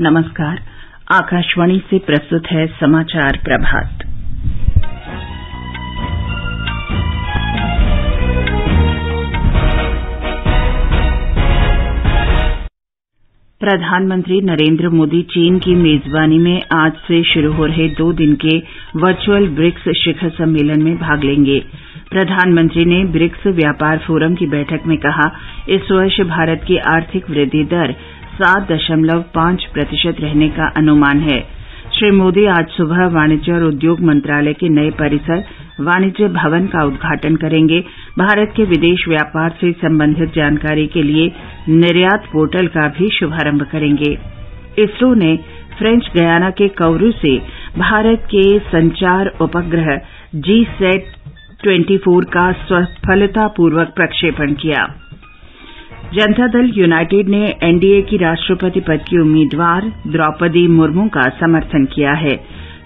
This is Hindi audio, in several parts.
नमस्कार। आकाशवाणी से प्रस्तुत है समाचार प्रभात। प्रधानमंत्री नरेंद्र मोदी चीन की मेजबानी में आज से शुरू हो रहे 2 दिन के वर्चुअल ब्रिक्स शिखर सम्मेलन में भाग लेंगे। प्रधानमंत्री ने ब्रिक्स व्यापार फोरम की बैठक में कहा, इस वर्ष भारत की आर्थिक वृद्धि दर 7.5% रहने का अनुमान है। श्री मोदी आज सुबह वाणिज्य और उद्योग मंत्रालय के नए परिसर वाणिज्य भवन का उद्घाटन करेंगे। भारत के विदेश व्यापार से संबंधित जानकारी के लिए निर्यात पोर्टल का भी शुभारंभ करेंगे। इसरो ने फ्रेंच गयाना के कौरू से भारत के संचार उपग्रह GSAT-24 का सफलतापूर्वक प्रक्षेपण किया। जनता दल यूनाइटेड ने एनडीए की राष्ट्रपति पद की उम्मीदवार द्रौपदी मुर्मू का समर्थन किया है।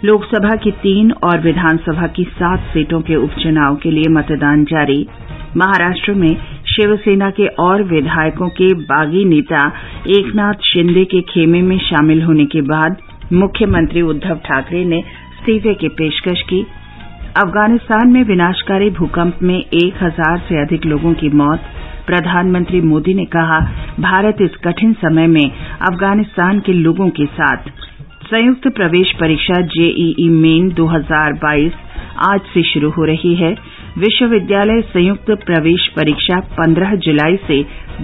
लोकसभा की 3 और विधानसभा की 7 सीटों के उपचुनाव के लिए मतदान जारी। महाराष्ट्र में शिवसेना के और विधायकों के बागी नेता एकनाथ शिंदे के खेमे में शामिल होने के बाद मुख्यमंत्री उद्धव ठाकरे ने इस्तीफे की पेशकश की। अफगानिस्तान में विनाशकारी भूकंप में 1000 से अधिक लोगों की मौत। प्रधानमंत्री मोदी ने कहा, भारत इस कठिन समय में अफगानिस्तान के लोगों के साथ। संयुक्त प्रवेश परीक्षा जेईई मेन 2022 आज से शुरू हो रही है। विश्वविद्यालय संयुक्त प्रवेश परीक्षा 15 जुलाई से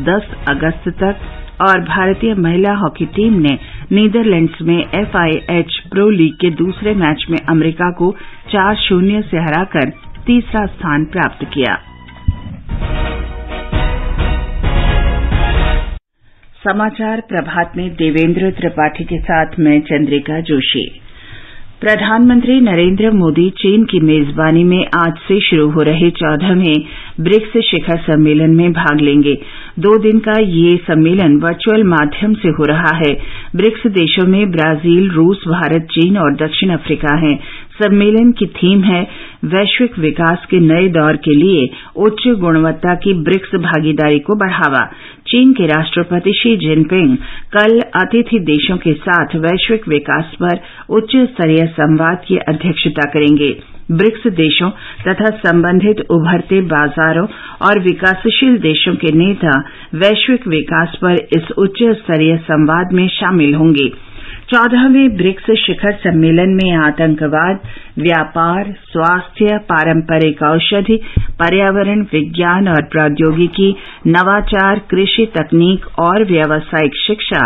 10 अगस्त तक और भारतीय महिला हॉकी टीम ने नीदरलैंड्स में FIH प्रो लीग के दूसरे मैच में अमेरिका को 4-0 से हराकर तीसरा स्थान प्राप्त किया। समाचार प्रभात में देवेंद्र त्रिपाठी के साथ मैं चंद्रिका जोशी। प्रधानमंत्री नरेंद्र मोदी चीन की मेजबानी में आज से शुरू हो रहे 14वें ब्रिक्स शिखर सम्मेलन में भाग लेंगे। 2 दिन का ये सम्मेलन वर्चुअल माध्यम से हो रहा है। ब्रिक्स देशों में ब्राजील, रूस, भारत, चीन और दक्षिण अफ्रीका हैं। सम्मेलन की थीम है वैश्विक विकास के नए दौर के लिए उच्च गुणवत्ता की ब्रिक्स भागीदारी को बढ़ावा। चीन के राष्ट्रपति शी जिनपिंग कल अतिथि देशों के साथ वैश्विक विकास पर उच्च स्तरीय संवाद की अध्यक्षता करेंगे। ब्रिक्स देशों तथा संबंधित उभरते बाजारों और विकासशील देशों के नेता वैश्विक विकास पर इस उच्च स्तरीय संवाद में शामिल होंगे। 14वें ब्रिक्स शिखर सम्मेलन में आतंकवाद, व्यापार, स्वास्थ्य, पारंपरिक औषधि, पर्यावरण, विज्ञान और प्रौद्योगिकी, नवाचार, कृषि तकनीक और व्यावसायिक शिक्षा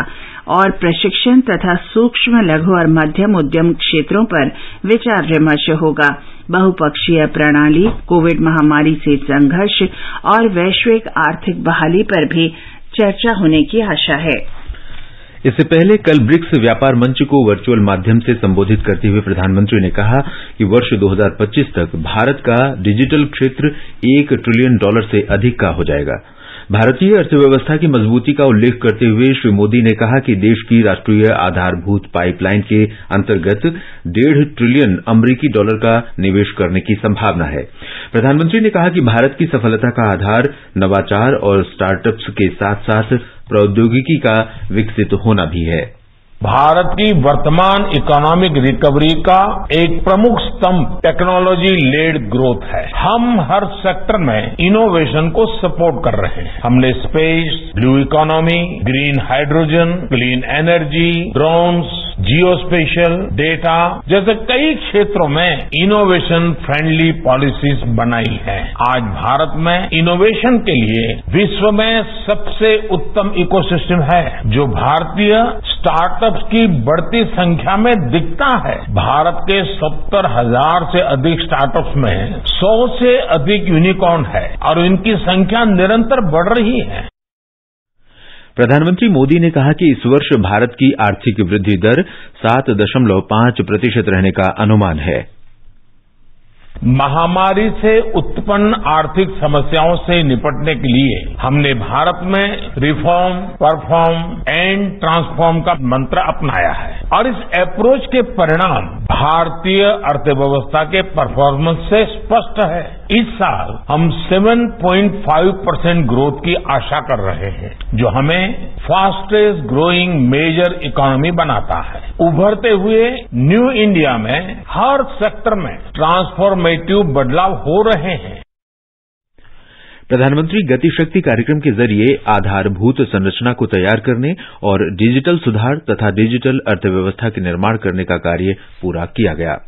और प्रशिक्षण तथा सूक्ष्म, लघु और मध्यम उद्यम क्षेत्रों पर विचार विमर्श होगा। बहुपक्षीय प्रणाली, कोविड महामारी से संघर्ष और वैश्विक आर्थिक बहाली पर भी चर्चा होने की आशा है। इससे पहले कल ब्रिक्स व्यापार मंच को वर्चुअल माध्यम से संबोधित करते हुए प्रधानमंत्री ने कहा कि वर्ष 2025 तक भारत का डिजिटल क्षेत्र $1 ट्रिलियन से अधिक का हो जाएगा। भारतीय अर्थव्यवस्था की मजबूती का उल्लेख करते हुए श्री मोदी ने कहा कि देश की राष्ट्रीय आधारभूत पाइपलाइन के अंतर्गत $1.5 ट्रिलियन अमरीकी डॉलर का निवेश करने की संभावना है। प्रधानमंत्री ने कहा कि भारत की सफलता का आधार नवाचार और स्टार्टअप्स के साथ साथ प्रौद्योगिकी का विकसित होना भी है। भारत की वर्तमान इकोनॉमिक रिकवरी का एक प्रमुख स्तंभ टेक्नोलॉजी लेड ग्रोथ है। हम हर सेक्टर में इनोवेशन को सपोर्ट कर रहे हैं। हमने space, blue economy, green hydrogen, clean energy, drones, geospatial data जैसे कई क्षेत्रों में इनोवेशन फ्रेंडली पॉलिसीज बनाई है। आज भारत में इनोवेशन के लिए विश्व में सबसे उत्तम इकोसिस्टम है, जो भारतीय स्टार्टअप्स की बढ़ती संख्या में दिखता है। भारत के 70,000 से अधिक स्टार्टअप्स में 100 से अधिक यूनिकॉर्न है और इनकी संख्या निरंतर बढ़ रही है। प्रधानमंत्री मोदी ने कहा कि इस वर्ष भारत की आर्थिक वृद्धि दर 7.5% रहने का अनुमान है। महामारी से उत्पन्न आर्थिक समस्याओं से निपटने के लिए हमने भारत में रिफॉर्म, परफॉर्म एंड ट्रांसफॉर्म का मंत्र अपनाया है। और इस अप्रोच के परिणाम भारतीय अर्थव्यवस्था के परफॉर्मेंस से स्पष्ट है। इस साल हम 7.5% ग्रोथ की आशा कर रहे हैं, जो हमें फास्टेस्ट ग्रोइंग मेजर इकोनॉमी बनाता है। उभरते हुए न्यू इंडिया में हर सेक्टर में ट्रांसफॉर्मेटिव बदलाव हो रहे हैं। प्रधानमंत्री गति शक्ति कार्यक्रम के जरिए आधारभूत संरचना को तैयार करने और डिजिटल सुधार तथा डिजिटल अर्थव्यवस्था के निर्माण करने का कार्य पूरा किया गया।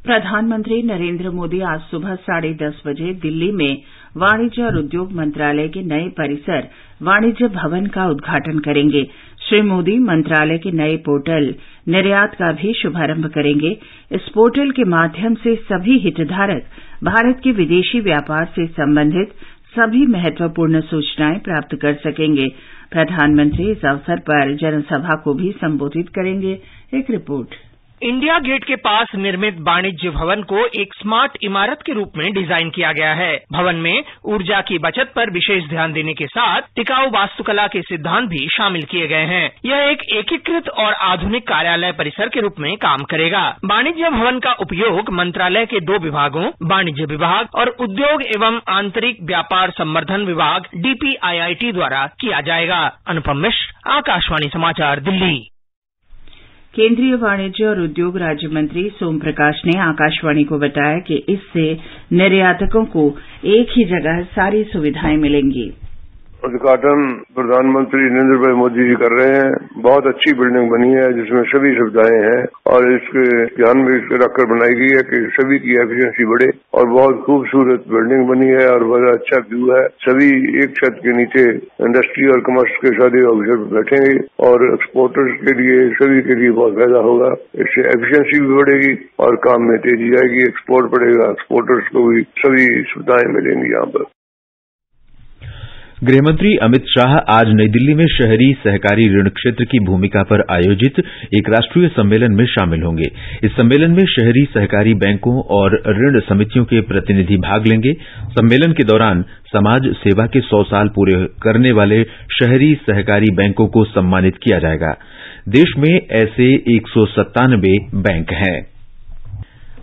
प्रधानमंत्री नरेंद्र मोदी आज सुबह 10:30 बजे दिल्ली में वाणिज्य और उद्योग मंत्रालय के नए परिसर वाणिज्य भवन का उद्घाटन करेंगे। श्री मोदी मंत्रालय के नए पोर्टल निर्यात का भी शुभारंभ करेंगे। इस पोर्टल के माध्यम से सभी हितधारक भारत के विदेशी व्यापार से संबंधित सभी महत्वपूर्ण सूचनाएं प्राप्त कर सकेंगे। प्रधानमंत्री इस अवसर पर जनसभा को भी संबोधित करेंगे। एक रिपोर्ट। इंडिया गेट के पास निर्मित वाणिज्य भवन को एक स्मार्ट इमारत के रूप में डिजाइन किया गया है। भवन में ऊर्जा की बचत पर विशेष ध्यान देने के साथ टिकाऊ वास्तुकला के सिद्धांत भी शामिल किए गए हैं। यह एक एकीकृत और आधुनिक कार्यालय परिसर के रूप में काम करेगा। वाणिज्य भवन का उपयोग मंत्रालय के 2 विभागों, वाणिज्य विभाग और उद्योग एवं आंतरिक व्यापार संवर्धन विभाग DPIIT द्वारा किया जाएगा। अनुपम मिश्र, आकाशवाणी समाचार, दिल्ली। केंद्रीय वाणिज्य और उद्योग राज्य मंत्री सोम प्रकाश ने आकाशवाणी को बताया कि इससे निर्यातकों को एक ही जगह सारी सुविधाएं मिलेंगी। उद्घाटन प्रधानमंत्री नरेंद्र भाई मोदी जी कर रहे हैं। बहुत अच्छी बिल्डिंग बनी है जिसमें सभी सुविधाएं हैं और इसके ध्यान में रखकर बनाई गई है कि सभी की एफिशिएंसी बढ़े और बहुत खूबसूरत बिल्डिंग बनी है और बड़ा अच्छा व्यू है। सभी एक छत के नीचे इंडस्ट्री और कमर्स के सारे ऑफिसर बैठेंगे और एक्सपोर्टर्स के लिए सभी के लिए बहुत फायदा होगा। इससे एफिशिएंसी भी बढ़ेगी और काम में तेजी आएगी, एक्सपोर्ट बढ़ेगा, एक्सपोर्टर्स को भी सभी सुविधाएं मिलेंगी। यहाँ पर गृहमंत्री अमित शाह आज नई दिल्ली में शहरी सहकारी ऋण क्षेत्र की भूमिका पर आयोजित एक राष्ट्रीय सम्मेलन में शामिल होंगे। इस सम्मेलन में शहरी सहकारी बैंकों और ऋण समितियों के प्रतिनिधि भाग लेंगे। सम्मेलन के दौरान समाज सेवा के 100 साल पूरे करने वाले शहरी सहकारी बैंकों को सम्मानित किया जाएगा। देश में ऐसे 197 बैंक हैं।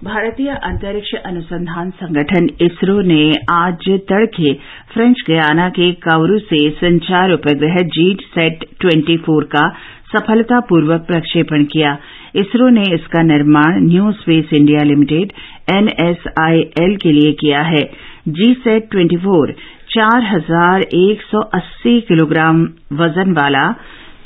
भारतीय अंतरिक्ष अनुसंधान संगठन इसरो ने आज तड़के फ्रेंच गयाना के काउरू से संचार उपग्रह GSAT-24 का सफलतापूर्वक प्रक्षेपण किया। इसरो ने इसका निर्माण new space India limited NSIL के लिए किया है। GSAT-24 4180 किलोग्राम वजन वाला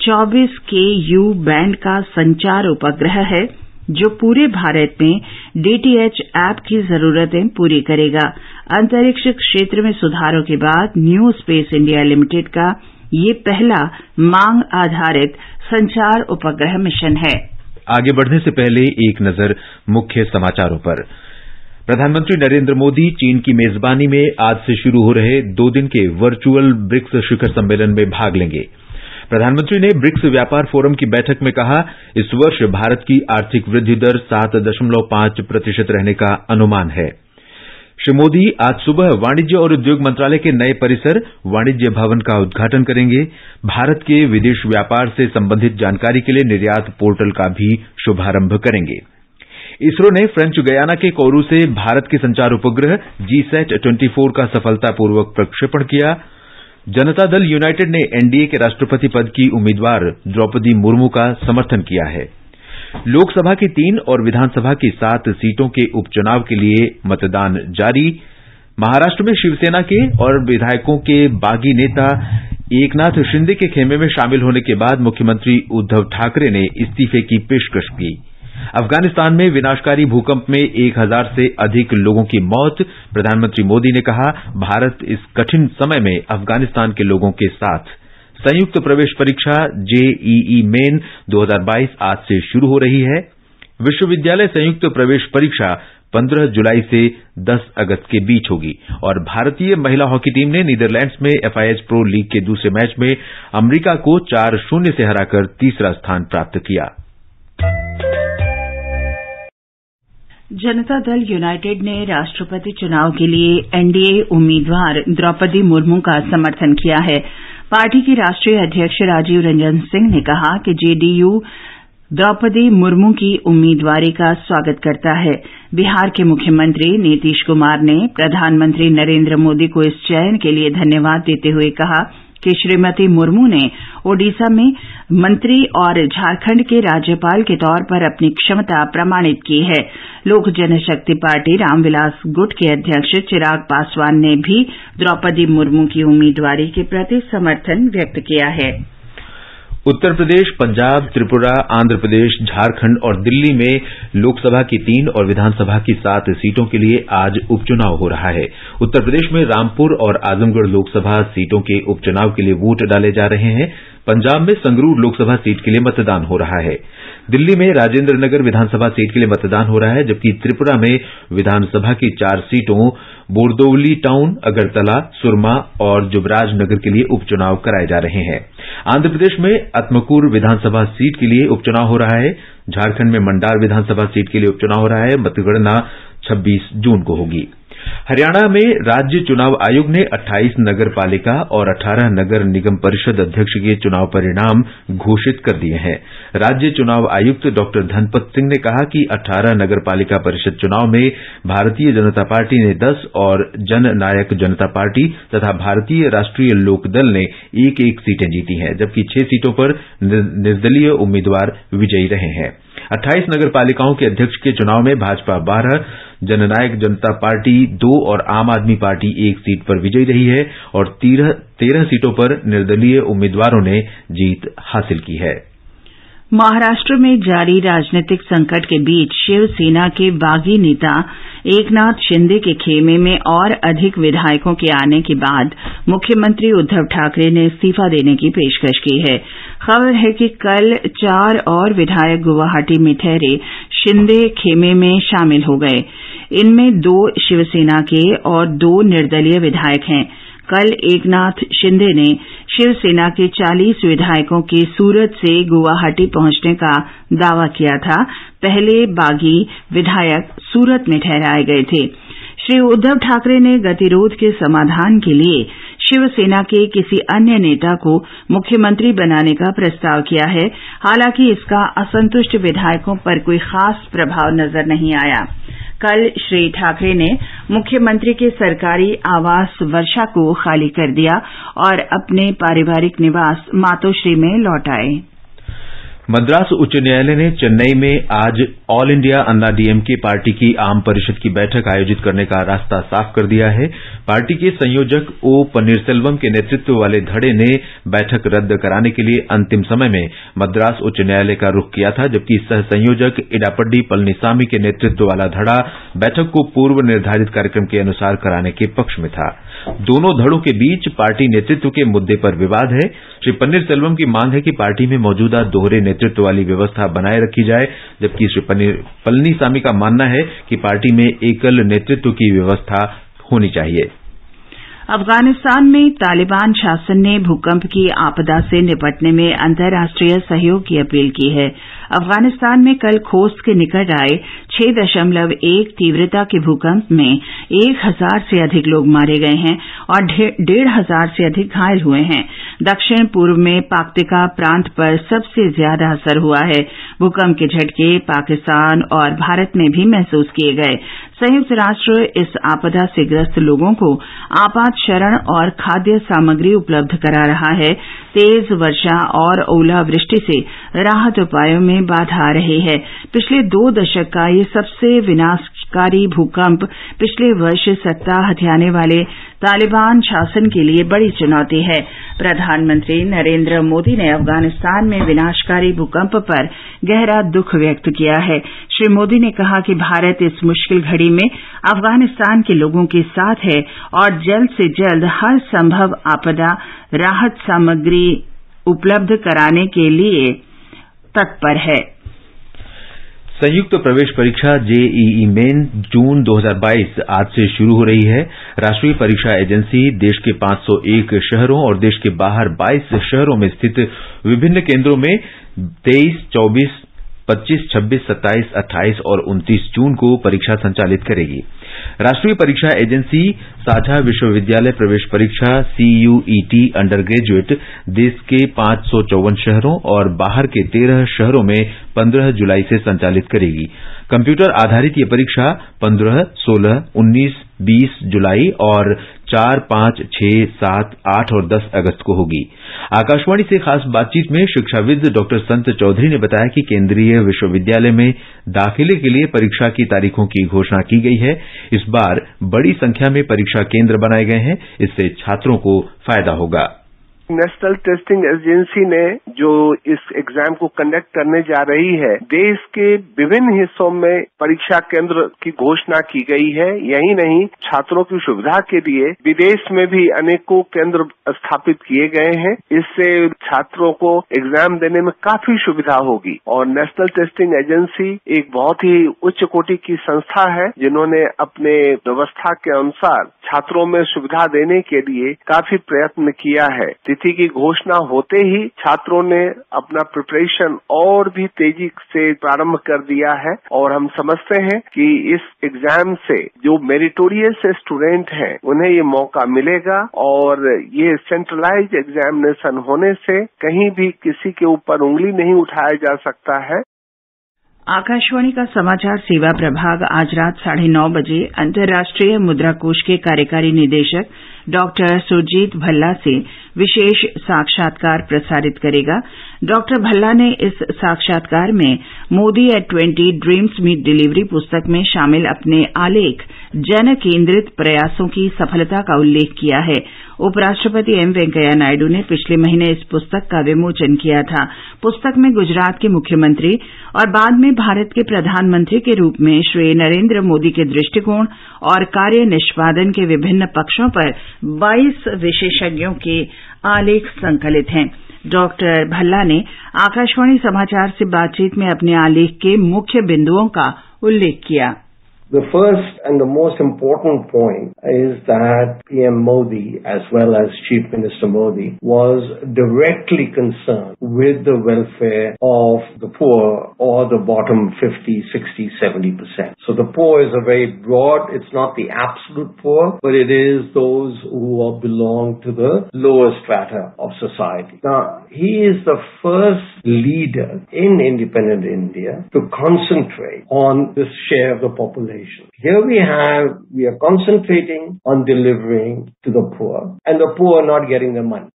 24 KU बैंड का संचार उपग्रह है जो पूरे भारत में DTH ऐप की जरूरतें पूरी करेगा। अंतरिक्ष क्षेत्र में सुधारों के बाद न्यू स्पेस इंडिया लिमिटेड का ये पहला मांग आधारित संचार उपग्रह मिशन है। आगे बढ़ने से पहले एक नजर मुख्य समाचारों पर। प्रधानमंत्री नरेंद्र मोदी चीन की मेजबानी में आज से शुरू हो रहे 2 दिन के वर्चुअल ब्रिक्स शिखर सम्मेलन में भाग लेंगे। प्रधानमंत्री ने ब्रिक्स व्यापार फोरम की बैठक में कहा, इस वर्ष भारत की आर्थिक वृद्धि दर 7.5% रहने का अनुमान है। श्री मोदी आज सुबह वाणिज्य और उद्योग मंत्रालय के नए परिसर वाणिज्य भवन का उद्घाटन करेंगे। भारत के विदेश व्यापार से संबंधित जानकारी के लिए निर्यात पोर्टल का भी शुभारंभ करेंगे। इसरो ने फ्रेंच गयाना के कोरू से भारत के संचार उपग्रह GSAT-24 का सफलतापूर्वक प्रक्षेपण किया। जनता दल यूनाइटेड ने एनडीए के राष्ट्रपति पद की उम्मीदवार द्रौपदी मुर्मू का समर्थन किया है। लोकसभा की 3 और विधानसभा की 7 सीटों के उपचुनाव के लिए मतदान जारी। महाराष्ट्र में शिवसेना के और विधायकों के बागी नेता एकनाथ शिंदे के खेमे में शामिल होने के बाद मुख्यमंत्री उद्धव ठाकरे ने इस्तीफे की पेशकश की। अफगानिस्तान में विनाशकारी भूकंप में 1000 से अधिक लोगों की मौत। प्रधानमंत्री मोदी ने कहा, भारत इस कठिन समय में अफगानिस्तान के लोगों के साथ। संयुक्त प्रवेश परीक्षा JEE मेन 2022 आज से शुरू हो रही है। विश्वविद्यालय संयुक्त प्रवेश परीक्षा 15 जुलाई से 10 अगस्त के बीच होगी और भारतीय महिला हॉकी टीम ने नीदरलैंड्स में FIH प्रो लीग के दूसरे मैच में अमेरिका को 4-0 से हराकर तीसरा स्थान प्राप्त किया। जनता दल यूनाइटेड ने राष्ट्रपति चुनाव के लिए एनडीए उम्मीदवार द्रौपदी मुर्मू का समर्थन किया है। पार्टी के राष्ट्रीय अध्यक्ष राजीव रंजन सिंह ने कहा कि जेडीयू द्रौपदी मुर्मू की उम्मीदवारी का स्वागत करता है। बिहार के मुख्यमंत्री नीतीश कुमार ने प्रधानमंत्री नरेंद्र मोदी को इस चयन के लिए धन्यवाद देते हुए कहा कि श्रीमती मुर्मू ने ओडिशा में मंत्री और झारखंड के राज्यपाल के तौर पर अपनी क्षमता प्रमाणित की है। लोक जनशक्ति पार्टी रामविलास गुट के अध्यक्ष चिराग पासवान ने भी द्रौपदी मुर्मू की उम्मीदवारी के प्रति समर्थन व्यक्त किया है। उत्तर प्रदेश, पंजाब, त्रिपुरा, आंध्र प्रदेश, झारखंड और दिल्ली में लोकसभा की 3 और विधानसभा की 7 सीटों के लिए आज उपचुनाव हो रहा है। उत्तर प्रदेश में रामपुर और आजमगढ़ लोकसभा सीटों के उपचुनाव के लिए वोट डाले जा रहे हैं। पंजाब में संगरूर लोकसभा सीट के लिए मतदान हो रहा है। दिल्ली में राजेंद्र नगर विधानसभा सीट के लिए मतदान हो रहा है, जबकि त्रिपुरा में विधानसभा की 4 सीटों बोरदोवली टाउन, अगरतला, सुरमा और जुबराज नगर के लिए उपचुनाव कराए जा रहे हैं। आंध्र प्रदेश में अतमकुर विधानसभा सीट के लिए उपचुनाव हो रहा है। झारखंड में मंडार विधानसभा सीट के लिए उपचुनाव हो रहा है। मतगणना 26 जून को होगी। हरियाणा में राज्य चुनाव आयोग ने 28 नगर पालिका और 18 नगर निगम परिषद अध्यक्ष के चुनाव परिणाम घोषित कर दिए हैं। राज्य चुनाव आयुक्त डॉ धनपत सिंह ने कहा कि 18 नगर पालिका परिषद चुनाव में भारतीय जनता पार्टी ने 10 और जन नायक जनता पार्टी तथा भारतीय राष्ट्रीय लोकदल ने 1-1 सीटें जीती हैं, जबकि 6 सीटों पर निर्दलीय उम्मीदवार विजयी रहे हैं। 28 नगर पालिकाओं के अध्यक्ष के चुनाव में भाजपा 12, जननायक जनता पार्टी 2 और आम आदमी पार्टी 1 सीट पर विजयी रही है और 13 सीटों पर निर्दलीय उम्मीदवारों ने जीत हासिल की है। महाराष्ट्र में जारी राजनीतिक संकट के बीच शिवसेना के बागी नेता एकनाथ शिंदे के खेमे में और अधिक विधायकों के आने के बाद मुख्यमंत्री उद्धव ठाकरे ने इस्तीफा देने की पेशकश की है। खबर है कि कल 4 और विधायक गुवाहाटी में ठहरे शिंदे खेमे में शामिल हो गए। इनमें 2 शिवसेना के और 2 निर्दलीय विधायक हैं। कल एकनाथ शिंदे ने शिवसेना के 40 विधायकों के सूरत से गुवाहाटी पहुंचने का दावा किया था। पहले बागी विधायक सूरत में ठहराए गए थे। श्री उद्धव ठाकरे ने गतिरोध के समाधान के लिए शिवसेना के किसी अन्य नेता को मुख्यमंत्री बनाने का प्रस्ताव किया है। हालांकि इसका असंतुष्ट विधायकों पर कोई खास प्रभाव नजर नहीं आया। कल श्री ठाकरे ने मुख्यमंत्री के सरकारी आवास वर्षा को खाली कर दिया और अपने पारिवारिक निवास मातोश्री में लौट आए। मद्रास उच्च न्यायालय ने चेन्नई में आज ऑल इंडिया अन्ना डीएमके पार्टी की आम परिषद की बैठक आयोजित करने का रास्ता साफ कर दिया है। पार्टी के संयोजक ओ पन्नीरसेल्वम के नेतृत्व वाले धड़े ने बैठक रद्द कराने के लिए अंतिम समय में मद्रास उच्च न्यायालय का रुख किया था, जबकि सह संयोजक इडापड्डी पलनीसामी के नेतृत्व वाला धड़ा बैठक को पूर्व निर्धारित कार्यक्रम के अनुसार कराने के पक्ष में था। दोनों धड़ों के बीच पार्टी नेतृत्व के मुद्दे पर विवाद है। श्री पन्नीरसेल्वम की मांग है कि पार्टी में मौजूदा दोहरे नेतृत्व वाली व्यवस्था बनाए रखी जाए, जबकि श्री पलनीसामी का मानना है कि पार्टी में एकल नेतृत्व की व्यवस्था होनी चाहिए। अफगानिस्तान में तालिबान शासन ने भूकंप की आपदा से निपटने में अंतर्राष्ट्रीय सहयोग की अपील की है। अफगानिस्तान में कल खोस्त के निकट आए 6.1 तीव्रता के भूकंप में 1000 से अधिक लोग मारे गए हैं और 1,500 से अधिक घायल हुए हैं। दक्षिण पूर्व में पाक्तिका प्रांत पर सबसे ज्यादा असर हुआ है। भूकंप के झटके पाकिस्तान और भारत में भी महसूस किए गए। संयुक्त राष्ट्र इस आपदा से ग्रस्त लोगों को आपात शरण और खाद्य सामग्री उपलब्ध करा रहा है। तेज वर्षा और ओलावृष्टि से राहत उपायों में बाधा आ रही है। पिछले 2 दशक का ये सबसे विनाशकारी भूकंप पिछले वर्ष सत्ता हथियाने वाले तालिबान शासन के लिए बड़ी चुनौती है। प्रधानमंत्री नरेंद्र मोदी ने अफगानिस्तान में विनाशकारी भूकंप पर गहरा दुख व्यक्त किया है। श्री मोदी ने कहा कि भारत इस मुश्किल घड़ी में अफगानिस्तान के लोगों के साथ है और जल्द से जल्द हर संभव आपदा राहत सामग्री उपलब्ध कराने के लिए तत्पर है। संयुक्त प्रवेश परीक्षा जेईई मेन जून 2022 आज से शुरू हो रही है। राष्ट्रीय परीक्षा एजेंसी देश के 501 शहरों और देश के बाहर 22 शहरों में स्थित विभिन्न केंद्रों में 23, 24, 25, 26, 27, 28 और 29 जून को परीक्षा संचालित करेगी। राष्ट्रीय परीक्षा एजेंसी साझा विश्वविद्यालय प्रवेश परीक्षा CUET अंडर ग्रेजुएट देश के 554 शहरों और बाहर के 13 शहरों में 15 जुलाई से संचालित करेगी। कंप्यूटर आधारित ये परीक्षा 15, 16, 19, 20 जुलाई और 4, 5, 6, 7, 8 और 10 अगस्त को होगी। आकाशवाणी से खास बातचीत में शिक्षाविद डॉक्टर संत चौधरी ने बताया कि केंद्रीय विश्वविद्यालय में दाखिले के लिए परीक्षा की तारीखों की घोषणा की गई है। इस बार बड़ी संख्या में परीक्षा केंद्र बनाए गए हैं, इससे छात्रों को फायदा होगा। नेशनल टेस्टिंग एजेंसी ने जो इस एग्जाम को कंडक्ट करने जा रही है, देश के विभिन्न हिस्सों में परीक्षा केंद्र की घोषणा की गई है। यही नहीं, छात्रों की सुविधा के लिए विदेश में भी अनेकों केंद्र स्थापित किए गए हैं। इससे छात्रों को एग्जाम देने में काफी सुविधा होगी। और नेशनल टेस्टिंग एजेंसी एक बहुत ही उच्च कोटि की संस्था है, जिन्होंने अपने व्यवस्था के अनुसार छात्रों में सुविधा देने के लिए काफी प्रयत्न किया है। तिथि की घोषणा होते ही छात्रों ने अपना प्रिपरेशन और भी तेजी से प्रारंभ कर दिया है और हम समझते हैं कि इस एग्जाम से जो मेरिटोरियस स्टूडेंट हैं उन्हें ये मौका मिलेगा और ये सेंट्रलाइज्ड एग्जामिनेशन होने से कहीं भी किसी के ऊपर उंगली नहीं उठाया जा सकता है। आकाशवाणी का समाचार सेवा प्रभाग आज रात 9:30 बजे अंतर्राष्ट्रीय मुद्रा कोष के कार्यकारी निदेशक डॉक्टर सुरजीत भल्ला से विशेष साक्षात्कार प्रसारित करेगा। डॉक्टर भल्ला ने इस साक्षात्कार में Modi at 20 dreams meet delivery पुस्तक में शामिल अपने आलेख जन केंद्रित प्रयासों की सफलता का उल्लेख किया है। उपराष्ट्रपति एम वेंकैया नायडू ने पिछले महीने इस पुस्तक का विमोचन किया था। पुस्तक में गुजरात के मुख्यमंत्री और बाद में भारत के प्रधानमंत्री के रूप में श्री नरेंद्र मोदी के दृष्टिकोण और कार्य निष्पादन के विभिन्न पक्षों पर 22 विशेषज्ञों के आलेख संकलित हैं। डॉक्टर भल्ला ने आकाशवाणी समाचार से बातचीत में अपने आलेख के मुख्य बिंदुओं का उल्लेख किया। The first and the most important point is that PM Modi, as well as Chief Minister Modi, was directly concerned with the welfare of the poor or the bottom 50, 60, 70%. So the poor is a very broad, it's not the absolute poor, but it is those who belong to the lower strata of society. Now, he is the first leader in independent India to concentrate on this share of the population. Here we are concentrating on delivering to the poor and the poor not getting the money.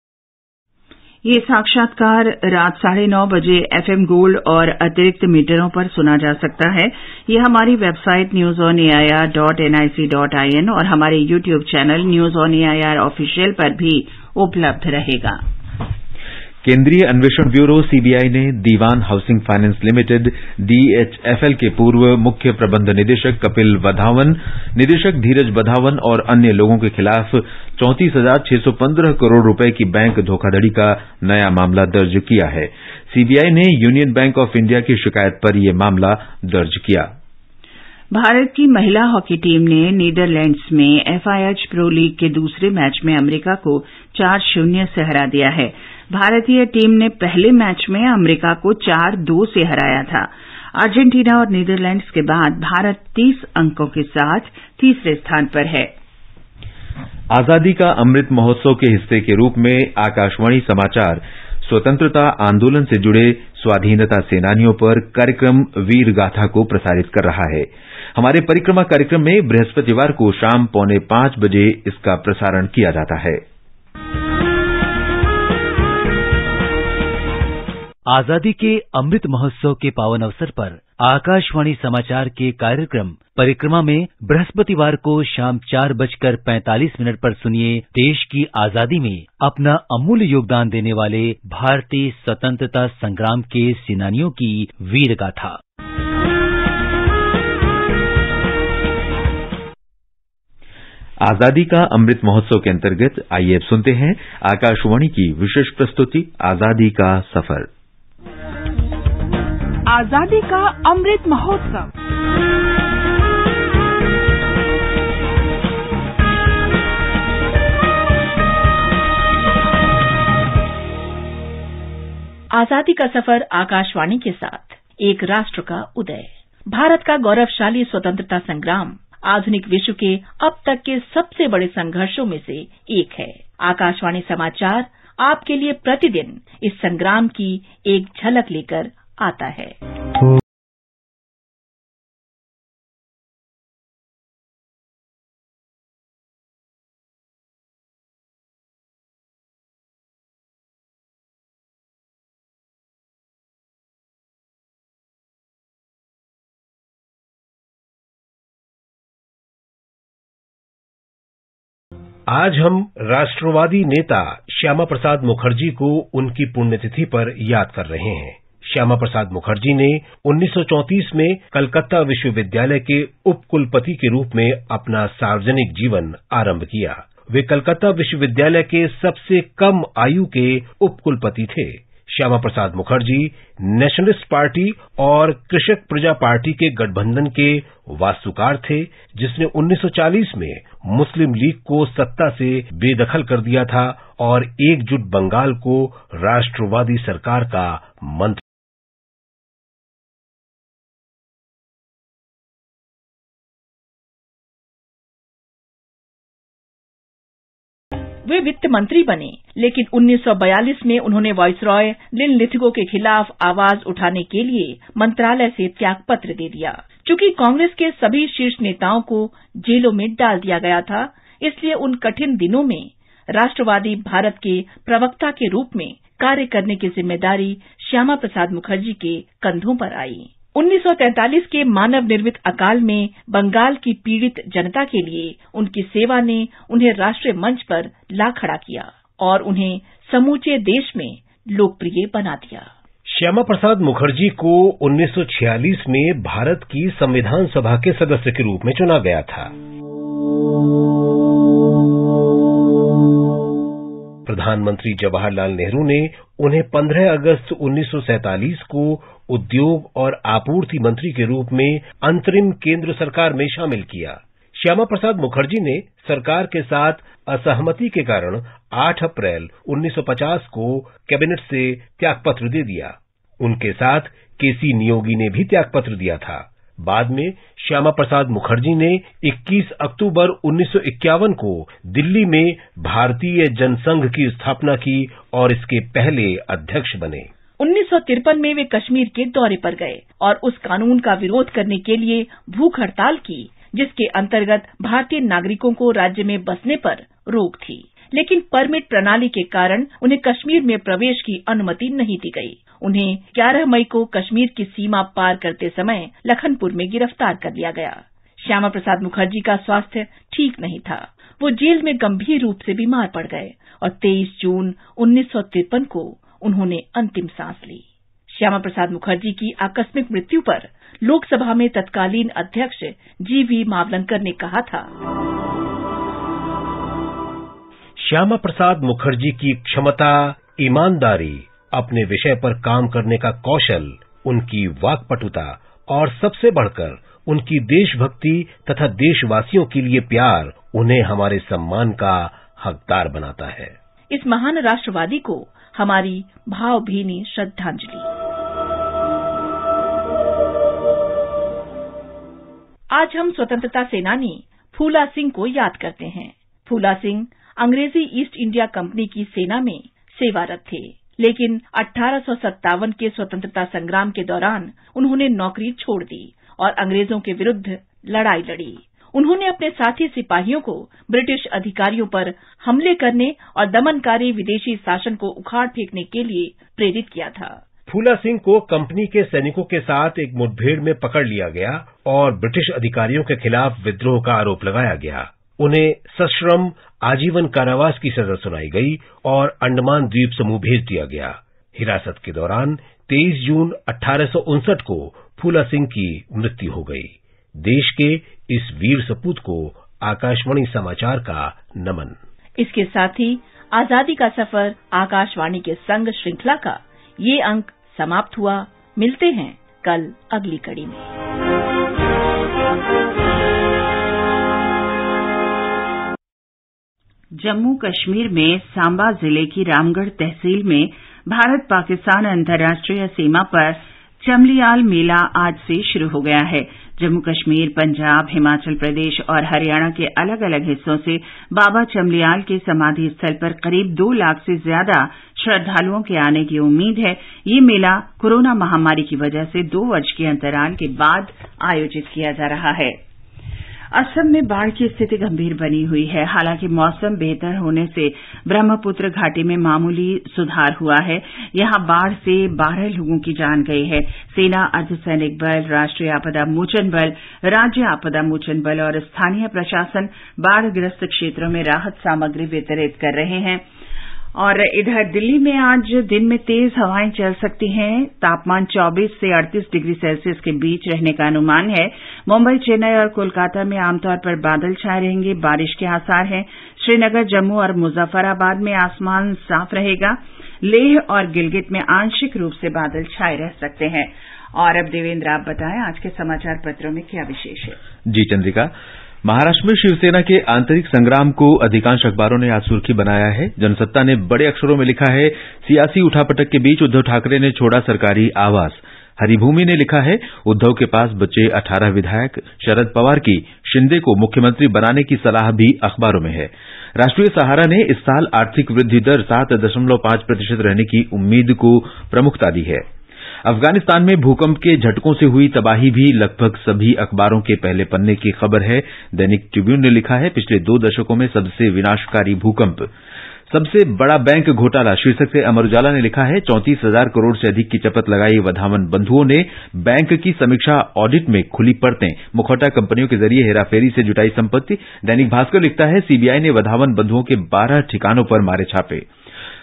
ये साक्षात्कार रात 9:30 बजे FM गोल्ड और अतिरिक्त मीटरों पर सुना जा सकता है। ये हमारी वेबसाइट newsonair.nic.in और हमारे YouTube channel news on AIR official पर भी उपलब्ध रहेगा। केंद्रीय अन्वेषण ब्यूरो CBI ने दीवान हाउसिंग फाइनेंस लिमिटेड DHFL के पूर्व मुख्य प्रबंध निदेशक कपिल वधावन, निदेशक धीरज वधावन और अन्य लोगों के खिलाफ 34,615 करोड़ रुपए की बैंक धोखाधड़ी का नया मामला दर्ज किया है। CBI ने यूनियन बैंक ऑफ इंडिया की शिकायत पर यह मामला दर्ज किया। भारत की महिला हॉकी टीम ने नीदरलैंड्स में FIH प्रो लीग के दूसरे मैच में अमेरिका को 4-0 से हरा दिया है। भारतीय टीम ने पहले मैच में अमेरिका को 4-2 से हराया था। अर्जेंटीना और नीदरलैंड्स के बाद भारत 30 अंकों के साथ तीसरे स्थान पर है। आजादी का अमृत महोत्सव के हिस्से के रूप में आकाशवाणी समाचार स्वतंत्रता आंदोलन से जुड़े स्वाधीनता सेनानियों पर कार्यक्रम वीर गाथा को प्रसारित कर रहा है। हमारे परिक्रमा कार्यक्रम में बृहस्पतिवार को शाम 4:45 बजे इसका प्रसारण किया जाता है। आजादी के अमृत महोत्सव के पावन अवसर पर आकाशवाणी समाचार के कार्यक्रम परिक्रमा में बृहस्पतिवार को शाम 4:45 पर सुनिए देश की आजादी में अपना अमूल्य योगदान देने वाले भारतीय स्वतंत्रता संग्राम के सेनानियों की वीर गाथा। आजादी का अमृत महोत्सव के अंतर्गत आइए अब सुनते हैं आकाशवाणी की विशेष प्रस्तुति आजादी का सफर। आजादी का अमृत महोत्सव। आजादी का सफर आकाशवाणी के साथ एक राष्ट्र का उदय। भारत का गौरवशाली स्वतंत्रता संग्राम आधुनिक विश्व के अब तक के सबसे बड़े संघर्षों में से एक है। आकाशवाणी समाचार आपके लिए प्रतिदिन इस संग्राम की एक झलक लेकर आता है। आज हम राष्ट्रवादी नेता श्यामा प्रसाद मुखर्जी को उनकी पुण्यतिथि पर याद कर रहे हैं। श्यामा प्रसाद मुखर्जी ने 1934 में कलकत्ता विश्वविद्यालय के उपकुलपति के रूप में अपना सार्वजनिक जीवन आरंभ किया। वे कलकत्ता विश्वविद्यालय के सबसे कम आयु के उपकुलपति थे। श्यामा प्रसाद मुखर्जी नेशनलिस्ट पार्टी और कृषक प्रजा पार्टी के गठबंधन के वास्तुकार थे, जिसने 1940 में मुस्लिम लीग को सत्ता से बेदखल कर दिया था और एकजुट बंगाल को राष्ट्रवादी सरकार का मंत्र। वे वित्त मंत्री बने, लेकिन 1942 में उन्होंने वायसरॉय लिनलिथगो के खिलाफ आवाज उठाने के लिए मंत्रालय से त्यागपत्र दे दिया। चूंकि कांग्रेस के सभी शीर्ष नेताओं को जेलों में डाल दिया गया था, इसलिए उन कठिन दिनों में राष्ट्रवादी भारत के प्रवक्ता के रूप में कार्य करने की जिम्मेदारी श्यामा प्रसाद मुखर्जी के कंधों पर आई। 1943 के मानव निर्मित अकाल में बंगाल की पीड़ित जनता के लिए उनकी सेवा ने उन्हें राष्ट्रीय मंच पर ला खड़ा किया और उन्हें समूचे देश में लोकप्रिय बना दिया। श्यामा प्रसाद मुखर्जी को 1946 में भारत की संविधान सभा के सदस्य के रूप में चुना गया था। प्रधानमंत्री जवाहरलाल नेहरू ने उन्हें 15 अगस्त 1947 को उद्योग और आपूर्ति मंत्री के रूप में अंतरिम केंद्र सरकार में शामिल किया। श्यामा प्रसाद मुखर्जी ने सरकार के साथ असहमति के कारण 8 अप्रैल 1950 को कैबिनेट से त्यागपत्र दे दिया। उनके साथ केसी नियोगी ने भी त्यागपत्र दिया था। बाद में श्यामा प्रसाद मुखर्जी ने 21 अक्टूबर 1951 को दिल्ली में भारतीय जनसंघ की स्थापना की और इसके पहले अध्यक्ष बने। 1953 में वे कश्मीर के दौरे पर गए और उस कानून का विरोध करने के लिए भूख हड़ताल की, जिसके अंतर्गत भारतीय नागरिकों को राज्य में बसने पर रोक थी। लेकिन परमिट प्रणाली के कारण उन्हें कश्मीर में प्रवेश की अनुमति नहीं दी गई। उन्हें 11 मई को कश्मीर की सीमा पार करते समय लखनपुर में गिरफ्तार कर लिया गया। श्यामा प्रसाद मुखर्जी का स्वास्थ्य ठीक नहीं था। वो जेल में गंभीर रूप से बीमार पड़ गए और 23 जून 1953 को उन्होंने अंतिम सांस ली। श्यामा प्रसाद मुखर्जी की आकस्मिक मृत्यु पर लोकसभा में तत्कालीन अध्यक्ष जीवी मावलंकर ने कहा था, श्यामा प्रसाद मुखर्जी की क्षमता, ईमानदारी, अपने विषय पर काम करने का कौशल, उनकी वाक्पटुता और सबसे बढ़कर उनकी देशभक्ति तथा देशवासियों के लिए प्यार उन्हें हमारे सम्मान का हकदार बनाता है। इस महान राष्ट्रवादी को हमारी भावभीनी श्रद्धांजलि। आज हम स्वतंत्रता सेनानी फूला सिंह को याद करते हैं। फूला सिंह अंग्रेजी ईस्ट इंडिया कंपनी की सेना में सेवारत थे, लेकिन 1857 के स्वतंत्रता संग्राम के दौरान उन्होंने नौकरी छोड़ दी और अंग्रेजों के विरुद्ध लड़ाई लड़ी। उन्होंने अपने साथी सिपाहियों को ब्रिटिश अधिकारियों पर हमले करने और दमनकारी विदेशी शासन को उखाड़ फेंकने के लिए प्रेरित किया था। फूला सिंह को कंपनी के सैनिकों के साथ एक मुठभेड़ में पकड़ लिया गया और ब्रिटिश अधिकारियों के खिलाफ विद्रोह का आरोप लगाया गया। उन्हें सश्रम आजीवन कारावास की सजा सुनाई गई और अंडमान द्वीप समूह भेज दिया गया। हिरासत के दौरान 23 जून 1859 को फूला सिंह की मृत्यु हो गई। देश के इस वीर सपूत को आकाशवाणी समाचार का नमन। इसके साथ ही आजादी का सफर आकाशवाणी के संग श्रृंखला का ये अंक समाप्त हुआ। मिलते हैं कल अगली कड़ी में। जम्मू कश्मीर में सांबा जिले की रामगढ़ तहसील में भारत पाकिस्तान अंतर्राष्ट्रीय सीमा पर चमलियाल मेला आज से शुरू हो गया है। जम्मू कश्मीर, पंजाब, हिमाचल प्रदेश और हरियाणा के अलग अलग हिस्सों से बाबा चमलियाल के समाधि स्थल पर करीब 2 लाख से ज्यादा श्रद्धालुओं के आने की उम्मीद है। ये मेला कोरोना महामारी की वजह से 2 वर्ष के अंतराल के बाद आयोजित किया जा रहा है। असम में बाढ़ की स्थिति गंभीर बनी हुई है। हालांकि मौसम बेहतर होने से ब्रह्मपुत्र घाटी में मामूली सुधार हुआ है। यहां बाढ़ से 12 लोगों की जान गई है। सेना, अर्धसैनिक बल, राष्ट्रीय आपदा मोचन बल, राज्य आपदा मोचन बल और स्थानीय प्रशासन बाढ़ग्रस्त क्षेत्रों में राहत सामग्री वितरित कर रहे हैं। और इधर दिल्ली में आज दिन में तेज हवाएं चल सकती हैं। तापमान 24 से 38 डिग्री सेल्सियस के बीच रहने का अनुमान है। मुंबई, चेन्नई और कोलकाता में आमतौर पर बादल छाए रहेंगे, बारिश के आसार हैं। श्रीनगर, जम्मू और मुजफ्फराबाद में आसमान साफ रहेगा। लेह और गिलगित में आंशिक रूप से बादल छाए रह सकते हैं। और अब देवेंद्र, आप बताएं आज के समाचार पत्रों में क्या विशेष है? जी चंद्रिका, महाराष्ट्र में शिवसेना के आंतरिक संग्राम को अधिकांश अखबारों ने आज सुर्खी बनाया है। जनसत्ता ने बड़े अक्षरों में लिखा है, सियासी उठापटक के बीच उद्धव ठाकरे ने छोड़ा सरकारी आवास। हरिभूमि ने लिखा है, उद्धव के पास बचे 18 विधायक। शरद पवार की शिंदे को मुख्यमंत्री बनाने की सलाह भी अखबारों में है। राष्ट्रीय सहारा ने इस साल आर्थिक वृद्धि दर 7.5% रहने की उम्मीद को प्रमुखता दी है। अफगानिस्तान में भूकंप के झटकों से हुई तबाही भी लगभग सभी अखबारों के पहले पन्ने की खबर है। दैनिक ट्रिब्यून ने लिखा है, पिछले 2 दशकों में सबसे विनाशकारी भूकंप। सबसे बड़ा बैंक घोटाला शीर्षक से अमर उजाला ने लिखा है, 34,000 करोड़ से अधिक की चपत लगाई वधावन बंधुओं ने। बैंक की समीक्षा ऑडिट में खुली परतें, मुखौटा कंपनियों के जरिए हेराफेरी से जुटाई संपत्ति। दैनिक भास्कर लिखता है, सीबीआई ने वधावन बंधुओं के 12 ठिकानों पर मारे छापे।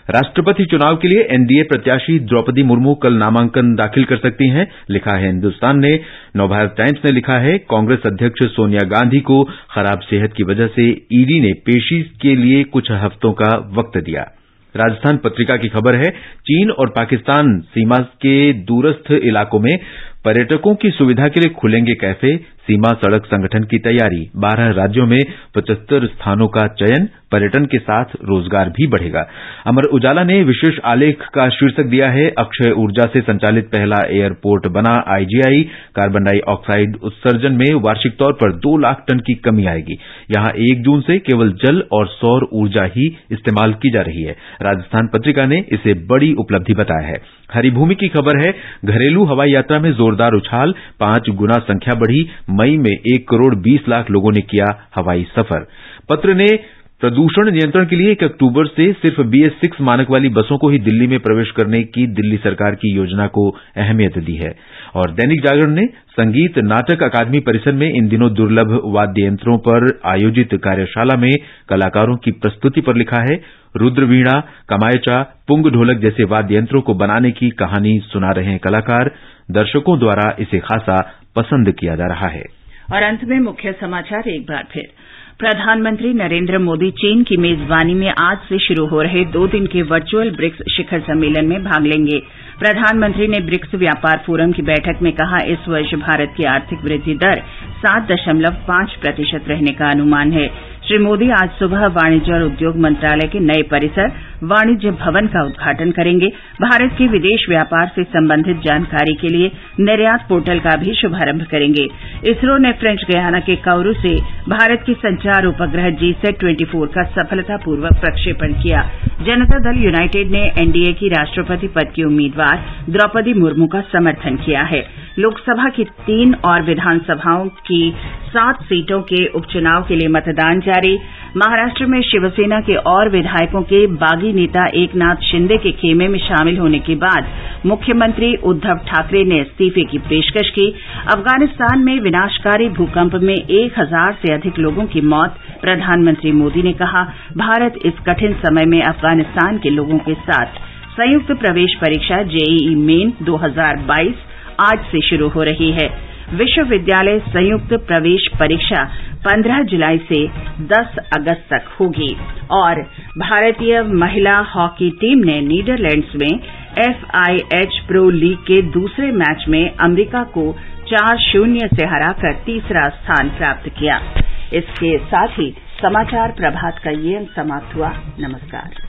राष्ट्रपति चुनाव के लिए एनडीए प्रत्याशी द्रौपदी मुर्मू कल नामांकन दाखिल कर सकती हैं, लिखा है हिंदुस्तान ने। नवभारत टाइम्स ने लिखा है, कांग्रेस अध्यक्ष सोनिया गांधी को खराब सेहत की वजह से ईडी ने पेशी के लिए कुछ हफ्तों का वक्त दिया। राजस्थान पत्रिका की खबर है, चीन और पाकिस्तान सीमा के दूरस्थ इलाकों में पर्यटकों की सुविधा के लिए खुलेंगे कैफे। सीमा सड़क संगठन की तैयारी, 12 राज्यों में 75 स्थानों का चयन। पर्यटन के साथ रोजगार भी बढ़ेगा। अमर उजाला ने विशेष आलेख का शीर्षक दिया है, अक्षय ऊर्जा से संचालित पहला एयरपोर्ट बना आईजीआई। कार्बन डाइऑक्साइड उत्सर्जन में वार्षिक तौर पर 2 लाख टन की कमी आएगी। यहां 1 जून से केवल जल और सौर ऊर्जा ही इस्तेमाल की जा रही है। राजस्थान पत्रिका ने इसे बड़ी उपलब्धि बताया है। हरिभूमि की खबर है, घरेलू हवाई यात्रा में जोरदार उछाल, 5 गुना संख्या बढ़ी। मई में 1 करोड़ 20 लाख लोगों ने किया हवाई सफर। पत्र ने प्रदूषण नियंत्रण के लिए 1 अक्टूबर से सिर्फ BS6 मानक वाली बसों को ही दिल्ली में प्रवेश करने की दिल्ली सरकार की योजना को अहमियत दी है। और दैनिक जागरण ने संगीत नाटक अकादमी परिसर में इन दिनों दुर्लभ वाद्य यंत्रों पर आयोजित कार्यशाला में कलाकारों की प्रस्तुति पर लिखा है, रुद्रवीणा, कमायचा, पुंग ढोलक जैसे वाद्य यंत्रों को बनाने की कहानी सुना रहे हैं कलाकार। दर्शकों द्वारा इसे खासा पसंद किया जा रहा है। और अंत में मुख्य समाचार एक बार फिर। प्रधानमंत्री नरेंद्र मोदी चीन की मेजबानी में आज से शुरू हो रहे 2 दिन के वर्चुअल ब्रिक्स शिखर सम्मेलन में भाग लेंगे। प्रधानमंत्री ने ब्रिक्स व्यापार फोरम की बैठक में कहा, इस वर्ष भारत की आर्थिक वृद्धि दर 7.5% रहने का अनुमान है। श्री मोदी आज सुबह वाणिज्य और उद्योग मंत्रालय के नए परिसर वाणिज्य भवन का उद्घाटन करेंगे। भारत के विदेश व्यापार से संबंधित जानकारी के लिए निर्यात पोर्टल का भी शुभारंभ करेंगे। इसरो ने फ्रेंच गयाना के काउरू से भारत की संचार उपग्रह GSAT-24 का सफलतापूर्वक प्रक्षेपण किया। जनता दल यूनाइटेड ने एनडीए की राष्ट्रपति पद की उम्मीदवार द्रौपदी मुर्मू का समर्थन किया है। लोकसभा की 3 और विधानसभाओं की 7 सीटों के उपचुनाव के लिए मतदान जारी। महाराष्ट्र में शिवसेना के और विधायकों के बागी नेता एकनाथ शिंदे के खेमे में शामिल होने के बाद मुख्यमंत्री उद्धव ठाकरे ने इस्तीफे की पेशकश की। अफगानिस्तान में विनाशकारी भूकंप में 1000 से अधिक लोगों की मौत। प्रधानमंत्री मोदी ने कहा, भारत इस कठिन समय में अफगानिस्तान के लोगों के साथ। संयुक्त प्रवेश परीक्षा जेईई मेन 2022 आज से शुरू हो रही है। विश्वविद्यालय संयुक्त प्रवेश परीक्षा 15 जुलाई से 10 अगस्त तक होगी। और भारतीय महिला हॉकी टीम ने नीदरलैंड्स में FIH प्रो लीग के दूसरे मैच में अमेरिका को 4-0 से हराकर तीसरा स्थान प्राप्त किया। इसके साथ ही समाचार प्रभात का ये अंक समाप्त हुआ। नमस्कार।